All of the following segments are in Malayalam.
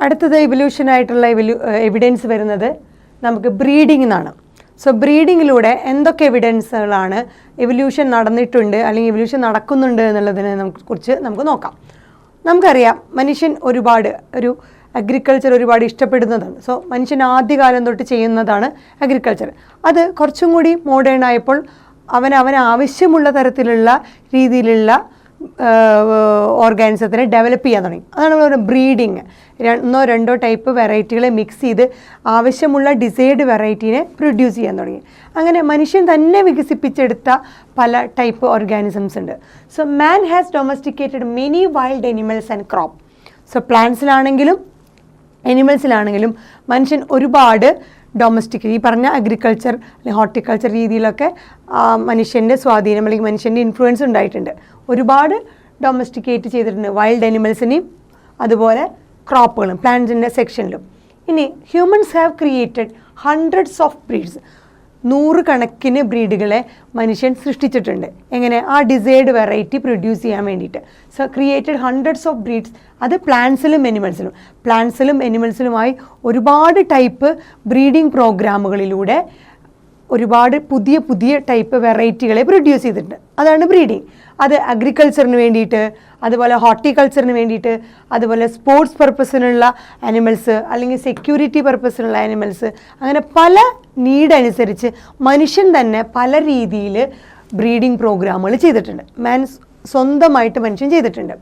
അടുത്തത് ഇവല്യൂഷനായിട്ടുള്ള എവിഡൻസ് വരുന്നത് നമുക്ക് ബ്രീഡിംഗ് എന്നാണ്. സോ ബ്രീഡിങ്ങിലൂടെ എന്തൊക്കെ എവിഡൻസുകളാണ് എവല്യൂഷൻ നടന്നിട്ടുണ്ട് അല്ലെങ്കിൽ എവല്യൂഷൻ നടക്കുന്നുണ്ട് എന്നുള്ളതിനെ കുറിച്ച് നമുക്ക് നോക്കാം. നമുക്കറിയാം മനുഷ്യൻ ഒരു അഗ്രികൾച്ചർ ഒരുപാട് ഇഷ്ടപ്പെടുന്നതാണ്. സോ മനുഷ്യൻ ആദ്യകാലം തൊട്ട് ചെയ്യുന്നതാണ് അഗ്രികൾച്ചർ. അത് കുറച്ചും കൂടി മോഡേൺ ആയപ്പോൾ അവന് ആവശ്യമുള്ള തരത്തിലുള്ള രീതിയിലുള്ള ഓർഗാനിസത്തിനെ ഡെവലപ്പ് ചെയ്യാൻ തുടങ്ങി. അതാണ് നമ്മൾ ബ്രീഡിങ്. 1-2 ടൈപ്പ് വെറൈറ്റികളെ മിക്സ് ചെയ്ത് ആവശ്യമുള്ള ഡിസൈഡ് വെറൈറ്റീനെ പ്രൊഡ്യൂസ് ചെയ്യാൻ തുടങ്ങി. അങ്ങനെ മനുഷ്യൻ തന്നെ വികസിപ്പിച്ചെടുത്ത പല ടൈപ്പ് ഓർഗാനിസംസ് ഉണ്ട്. So man has domesticated many wild animals and crop. So പ്ലാന്റ്സിലാണെങ്കിലും അനിമൽസിലാണെങ്കിലും മനുഷ്യൻ ഒരുപാട് ഈ പറഞ്ഞ അഗ്രികൾച്ചർ അല്ലെങ്കിൽ ഹോർട്ടിക്കൾച്ചർ രീതിയിലൊക്കെ മനുഷ്യൻ്റെ സ്വാധീനം അല്ലെങ്കിൽ മനുഷ്യൻ്റെ ഇൻഫ്ലുവൻസ് ഉണ്ടായിട്ടുണ്ട്. ഒരുപാട് ഡൊമസ്റ്റിക്കേറ്റ് ചെയ്തിട്ടുണ്ട് വൈൽഡ് അനിമൽസിനെയും അതുപോലെ ക്രോപ്പുകളും പ്ലാന്റ്സിൻ്റെ സെക്ഷനിലും. ഇനി humans have created hundreds of breeds. 100 കണക്കിന് ബ്രീഡുകളെ മനുഷ്യൻ സൃഷ്ടിച്ചിട്ടുണ്ട്. എങ്ങനെ? ആ ഡിസൈഡ് വെറൈറ്റി പ്രൊഡ്യൂസ് ചെയ്യാൻ വേണ്ടിയിട്ട്. So created hundreds of breeds. അത് പ്ലാന്റ്സിലും അനിമൽസിലുമായി ഒരുപാട് ടൈപ്പ് ബ്രീഡിംഗ് പ്രോഗ്രാമുകളിലൂടെ ഒരുപാട് പുതിയ ടൈപ്പ് വെറൈറ്റികളെ പ്രൊഡ്യൂസ് ചെയ്തിട്ടുണ്ട്. അതാണ് ബ്രീഡിങ്. അത് അഗ്രികൾച്ചറിന് വേണ്ടിയിട്ട്, അതുപോലെ ഹോർട്ടിക്കൾച്ചറിന് വേണ്ടിയിട്ട്, അതുപോലെ സ്പോർട്സ് പർപ്പസിനുള്ള ആനിമൽസ് അല്ലെങ്കിൽ സെക്യൂരിറ്റി പർപ്പസിനുള്ള ആനിമൽസ്, അങ്ങനെ പല നീഡ് അനുസരിച്ച് മനുഷ്യൻ തന്നെ പല രീതിയിൽ ബ്രീഡിംഗ് പ്രോഗ്രാമുകൾ ചെയ്തിട്ടുണ്ട്. സ്വന്തമായിട്ട് മനുഷ്യൻ ചെയ്തിട്ടുണ്ട്.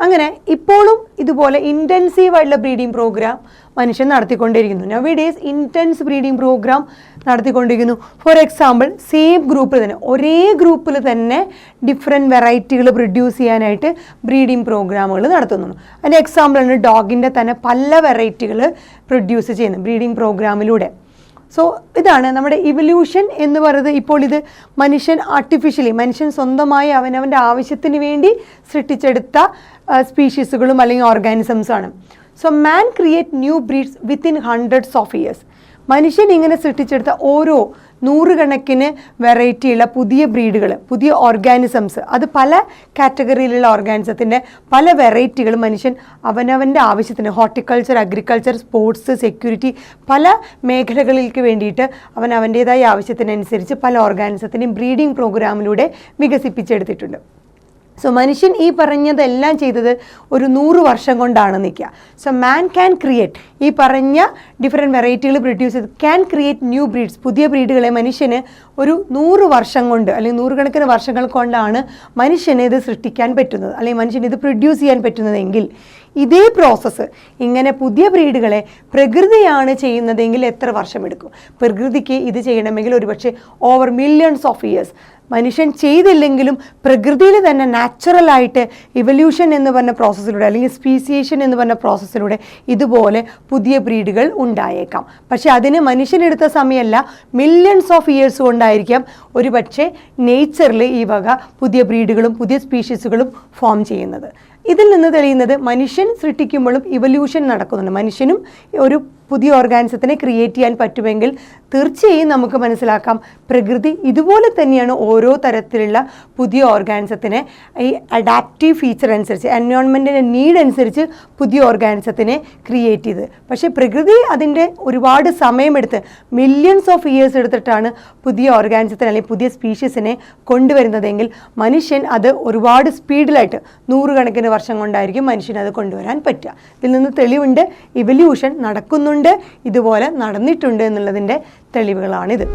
അങ്ങനെ ഇപ്പോഴും ഇതുപോലെ ഇൻറ്റൻസീവായിട്ടുള്ള ബ്രീഡിംഗ് പ്രോഗ്രാം മനുഷ്യൻ നടത്തിക്കൊണ്ടിരിക്കുന്നു. നൗഡേയ്സ് ഇൻറ്റൻസ് ബ്രീഡിംഗ് പ്രോഗ്രാം നടത്തിക്കൊണ്ടിരിക്കുന്നു. ഫോർ എക്സാമ്പിൾ, ഒരേ ഗ്രൂപ്പിൽ തന്നെ ഡിഫറെൻറ്റ് വെറൈറ്റികൾ പ്രൊഡ്യൂസ് ചെയ്യാനായിട്ട് ബ്രീഡിംഗ് പ്രോഗ്രാമുകൾ നടത്തുന്നു. അതിൻ്റെ എക്സാമ്പിളാണ് ഡോഗിൻ്റെ തന്നെ പല വെറൈറ്റികൾ പ്രൊഡ്യൂസ് ചെയ്യുന്നത് ബ്രീഡിംഗ് പ്രോഗ്രാമിലൂടെ. സോ ഇതാണ് നമ്മുടെ ഇവല്യൂഷൻ എന്ന് പറയുന്നത്. ഇപ്പോൾ ഇത് മനുഷ്യൻ സ്വന്തമായി അവനവൻ്റെ ആവശ്യത്തിന് വേണ്ടി സൃഷ്ടിച്ചെടുത്ത സ്പീഷീസുകളും അല്ലെങ്കിൽ ഓർഗാനിസംസാണ്. So man create new breeds within hundreds of years. മനുഷ്യൻ ഇങ്ങനെ സൃഷ്ടിച്ചെടുത്ത ഓരോ 100 കണക്കിന് വെറൈറ്റിയുള്ള പുതിയ ബ്രീഡുകൾ, പുതിയ ഓർഗാനിസംസ്, അത് പല കാറ്റഗറിയിലുള്ള ഓർഗാനിസത്തിൻ്റെ പല വെറൈറ്റികൾ മനുഷ്യൻ അവനവൻ്റെ ആവശ്യത്തിന് ഹോർട്ടിക്കൾച്ചർ, അഗ്രികൾച്ചർ, സ്പോർട്സ്, സെക്യൂരിറ്റി പല മേഖലകളിലേക്ക് വേണ്ടിയിട്ട് അവൻ്റേതായ ആവശ്യത്തിനനുസരിച്ച് പല ഓർഗാനിസത്തിൻ്റെയും ബ്രീഡിംഗ് പ്രോഗ്രാമിലൂടെ വികസിപ്പിച്ചെടുത്തിട്ടുണ്ട്. സോ മനുഷ്യൻ ഈ പറഞ്ഞതെല്ലാം ചെയ്തത് ഒരു 100 വർഷം കൊണ്ടാണ് നിൽക്കുക. സോ മാൻ ക്യാൻ ക്രിയേറ്റ് ഈ പറഞ്ഞ ഡിഫറെൻറ്റ് വെറൈറ്റികൾ പ്രൊഡ്യൂസ് ചെയ്ത് ക്യാൻ ക്രിയേറ്റ് ന്യൂ ബ്രീഡ്സ്. പുതിയ ബ്രീഡുകളെ മനുഷ്യന് ഒരു 100 വർഷം കൊണ്ട് അല്ലെങ്കിൽ 100 കണക്കിന് വർഷങ്ങൾ കൊണ്ടാണ് മനുഷ്യന് ഇത് സൃഷ്ടിക്കാൻ പറ്റുന്നത് അല്ലെങ്കിൽ മനുഷ്യന് ഇത് പ്രൊഡ്യൂസ് ചെയ്യാൻ പറ്റുന്നതെങ്കിൽ, ഇതേ പ്രോസസ്സ് ഇങ്ങനെ പുതിയ ബ്രീഡുകളെ പ്രകൃതിയാണ് ചെയ്യുന്നതെങ്കിൽ എത്ര വർഷമെടുക്കും? പ്രകൃതിക്ക് ഇത് ചെയ്യണമെങ്കിൽ ഒരുപക്ഷെ ഓവർ മില്യൺസ് ഓഫ് ഇയേഴ്സ്. മനുഷ്യൻ ചെയ്തില്ലെങ്കിലും പ്രകൃതിയിൽ തന്നെ നാച്ചുറലായിട്ട് ഇവല്യൂഷൻ എന്ന് പറഞ്ഞ പ്രോസസ്സിലൂടെ അല്ലെങ്കിൽ സ്പീസിയേഷൻ എന്ന് പറഞ്ഞ പ്രോസസ്സിലൂടെ ഇതുപോലെ പുതിയ ബ്രീഡുകൾ ഉണ്ടായേക്കാം. പക്ഷെ അതിന് മനുഷ്യനെടുത്ത സമയമല്ല, മില്യൺസ് ഓഫ് ഇയേഴ്സ് കൊണ്ടായിരിക്കാം ഒരുപക്ഷെ നേച്ചറിൽ ഈ വക പുതിയ ബ്രീഡുകളും പുതിയ സ്പീഷീസുകളും ഫോം ചെയ്യുന്നത്. ഇതിൽ നിന്ന് തെളിയുന്നത് മനുഷ്യൻ സൃഷ്ടിക്കുമ്പോഴും ഇവല്യൂഷൻ നടക്കുന്നുണ്ട്. മനുഷ്യനും ഒരു പുതിയ ഓർഗാനിസത്തിനെ ക്രിയേറ്റ് ചെയ്യാൻ പറ്റുമെങ്കിൽ തീർച്ചയായും നമുക്ക് മനസ്സിലാക്കാം പ്രകൃതി ഇതുപോലെ തന്നെയാണ് ഓരോ തരത്തിലുള്ള പുതിയ ഓർഗാനിസത്തിനെ ഈ അഡാപ്റ്റീവ് ഫീച്ചർ അനുസരിച്ച് എൻവയോൺമെൻറ്റിൻ്റെ നീഡ് അനുസരിച്ച് പുതിയ ഓർഗാനിസത്തിനെ ക്രിയേറ്റ് ചെയ്ത്. പക്ഷേ പ്രകൃതി അതിൻ്റെ ഒരുപാട് സമയമെടുത്ത് മില്യൺസ് ഓഫ് ഇയേഴ്സ് എടുത്തിട്ടാണ് പുതിയ ഓർഗാനിസത്തിനെ അല്ലെങ്കിൽ പുതിയ സ്പീഷീസിനെ കൊണ്ടുവരുന്നതെങ്കിൽ മനുഷ്യൻ അത് ഒരുപാട് സ്പീഡിലായിട്ട് 100 കണക്കിന് വർഷം കൊണ്ടായിരിക്കും മനുഷ്യന് അത് കൊണ്ടുവരാൻ പറ്റുക. ഇതിൽ നിന്ന് തെളിവുണ്ട് ഇവല്യൂഷൻ നടക്കുന്നുണ്ട്, ഇതുപോലെ നടന്നിട്ടുണ്ട് എന്നുള്ളതിൻ്റെ തെളിവുകളാണിത്.